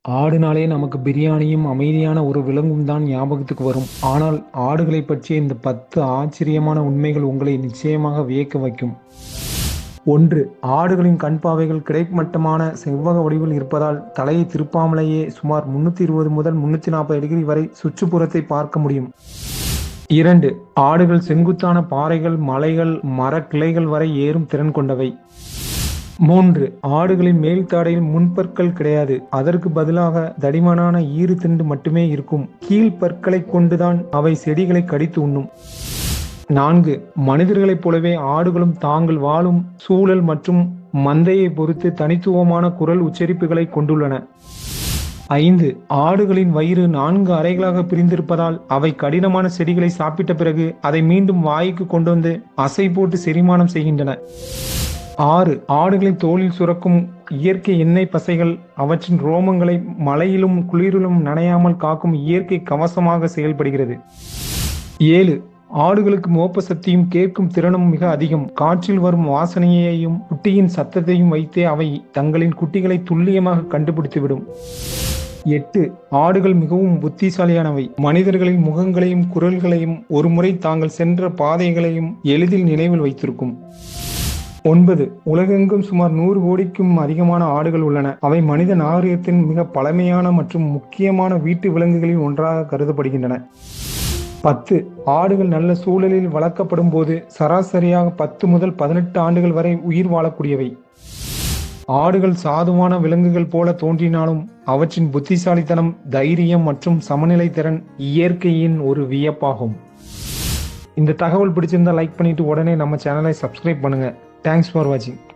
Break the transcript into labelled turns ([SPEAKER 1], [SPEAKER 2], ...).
[SPEAKER 1] ஆடுனாலே நமக்கு பிரியாணியும் அமைதியான ஒரு விலங்கும் தான் ஞாபகத்துக்கு வரும். ஆனால் ஆடுகளை பற்றிய இந்த 10 ஆச்சரியமான உண்மைகள் உங்களை நிச்சயமாக வியக்க வைக்கும். 1. ஆடுகளின் கண்பாவைகள் கிடைமட்டமான செவ்வக வடிவில் இருப்பதால் தலையை திருப்பாமலேயே சுமார் 320 முதல் 340 டிகிரி வரை சுற்றுப்புறத்தை பார்க்க முடியும். 2. ஆடுகள் செங்குத்தான பாறைகள், மலைகள், மரக்கிளைகள் வரை ஏறும் திறன் கொண்டவை. 3. ஆடுகளின் மேல் தாடையில் முன்பற்கள் கிடையாது. அதற்கு பதிலாக தடிமனான ஈறு திண்டு மட்டுமே இருக்கும். கீழ் பற்களை கொண்டுதான் அவை செடிகளை கடித்து உண்ணும். 4. மனிதர்களைப் போலவே ஆடுகளும் தாங்கள் வாழும் சூழல் மற்றும் மந்தையை பொறுத்து தனித்துவமான குரல் உச்சரிப்புகளை கொண்டுள்ளன. 5. ஆடுகளின் வயிறு 4 அறைகளாக பிரிந்திருப்பதால் அவை கடினமான செடிகளை சாப்பிட்ட பிறகு அதை மீண்டும் வாய்க்கு கொண்டு வந்து அசை போட்டு செரிமானம் செய்கின்றன. 6. ஆடுகளின் தோலில் சுரக்கும் இயற்கை எண்ணெய் பசைகள் அவற்றின் ரோமங்களை மழையிலும் குளிரிலும் நனையாமல் காக்கும் இயற்கை கவசமாக செயல்படுகிறது. 7. ஆடுகளுக்கு மோப்ப சக்தியும் கேட்கும் திறனும் மிக அதிகம். காற்றில் வரும் வாசனையையும் குட்டியின் சத்தத்தையும் வைத்தே அவை தங்களின் குட்டிகளை துல்லியமாக கண்டுபிடித்துவிடும். 8. ஆடுகள் மிகவும் புத்திசாலியானவை. மனிதர்களின் முகங்களையும் குரல்களையும் ஒருமுறை தாங்கள் சென்ற பாதைகளையும் எளிதில் நினைவில் வைத்திருக்கும். 9. உலகெங்கும் சுமார் 100 கோடிக்கும் அதிகமான ஆடுகள் உள்ளன. அவை மனித நாகரிகத்தின் மிக பழமையான மற்றும் முக்கியமான வீட்டு விலங்குகளில் ஒன்றாக கருதப்படுகின்றன. 10. ஆடுகள் நல்ல சூழலில் வளர்க்கப்படும் போது சராசரியாக 10 முதல் 18 ஆண்டுகள் வரை உயிர் வாழக்கூடியவை. ஆடுகள் சாதுவான விலங்குகள் போல தோன்றினாலும் அவற்றின் புத்திசாலித்தனம், தைரியம் மற்றும் சமநிலை திறன் இயற்கையின் ஒரு வியப்பாகும். இந்த தகவல் பிடிச்சிருந்தா லைக் பண்ணிட்டு உடனே நம்ம சேனலை சப்ஸ்கிரைப் பண்ணுங்க. தேங்க்ஸ் ஃபார் வாட்சிங்.